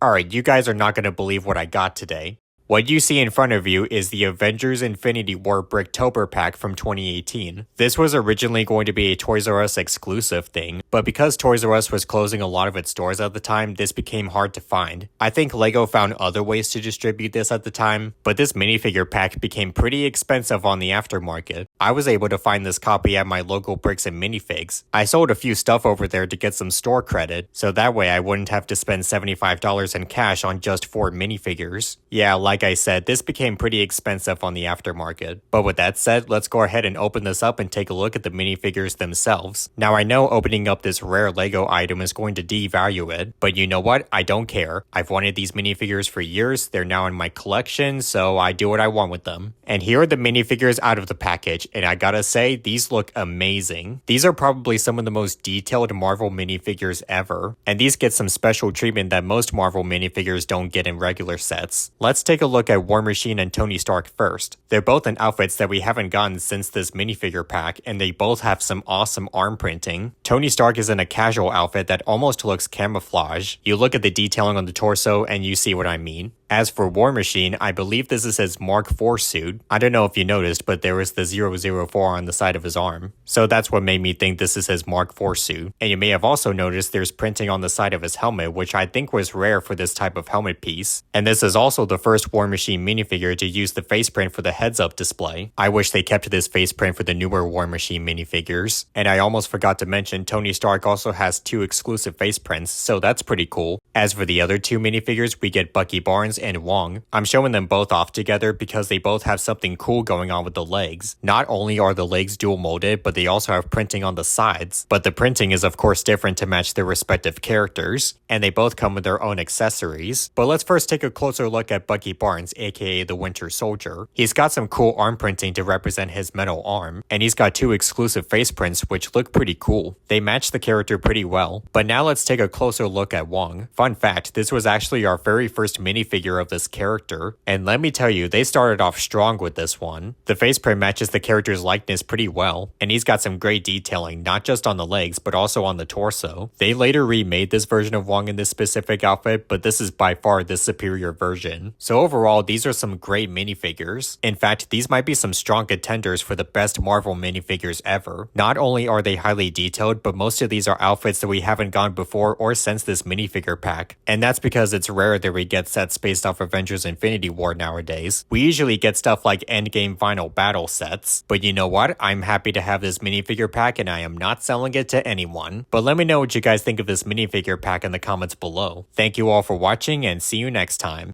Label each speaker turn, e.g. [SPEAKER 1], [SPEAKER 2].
[SPEAKER 1] Alright, you guys are not going to believe what I got today. What you see in front of you is the Avengers Infinity War Bricktober pack from 2018. This was originally going to be a Toys R Us exclusive thing, but because Toys R Us was closing a lot of its stores at the time, this became hard to find. I think LEGO found other ways to distribute this at the time, but this minifigure pack became pretty expensive on the aftermarket. I was able to find this copy at my local Bricks and Minifigs. I sold a few stuff over there to get some store credit, so that way I wouldn't have to spend $75 in cash on just 4 minifigures. Yeah, like I said, this became pretty expensive on the aftermarket. But with that said, let's go ahead and open this up and take a look at the minifigures themselves. Now I know opening up this rare LEGO item is going to devalue it, but you know what? I don't care. I've wanted these minifigures for years, they're now in my collection, so I do what I want with them. And here are the minifigures out of the package, and I gotta say, these look amazing. These are probably some of the most detailed Marvel minifigures ever, and these get some special treatment that most Marvel minifigures don't get in regular sets. Let's take a look at War Machine and Tony Stark first. They're both in outfits that we haven't gotten since this minifigure pack, and they both have some awesome arm printing. Tony Stark is in a casual outfit that almost looks camouflage. You look at the detailing on the torso and you see what I mean. As for War Machine, I believe this is his Mark IV suit. I don't know if you noticed, but there was the 004 on the side of his arm. So that's what made me think this is his Mark IV suit. And you may have also noticed there's printing on the side of his helmet, which I think was rare for this type of helmet piece. And this is also the first War Machine minifigure to use the face print for the heads-up display. I wish they kept this face print for the newer War Machine minifigures. And I almost forgot to mention Tony Stark also has 2 exclusive face prints, so that's pretty cool. As for the other 2 minifigures, we get Bucky Barnes and Wong. I'm showing them both off together because they both have something cool going on with the legs. Not only are the legs dual molded, but they also have printing on the sides. But the printing is of course different to match their respective characters, and they both come with their own accessories. But let's first take a closer look at Bucky Barnes, aka the Winter Soldier. He's got some cool arm printing to represent his metal arm, and he's got 2 exclusive face prints which look pretty cool. They match the character pretty well. But now let's take a closer look at Wong. Fun fact, this was actually our very first minifigure of this character, and let me tell you, they started off strong with this one. The face print matches the character's likeness pretty well, and he's got some great detailing, not just on the legs, but also on the torso. They later remade this version of Wong in this specific outfit, but this is by far the superior version. So overall, these are some great minifigures. In fact, these might be some strong contenders for the best Marvel minifigures ever. Not only are they highly detailed, but most of these are outfits that we haven't gotten before or since this minifigure pack. And that's because it's rare that we get sets based off Avengers Infinity War nowadays. We usually get stuff like Endgame Final Battle sets, but you know what? I'm happy to have this minifigure pack and I am not selling it to anyone. But let me know what you guys think of this minifigure pack in the comments below. Thank you all for watching and see you next time.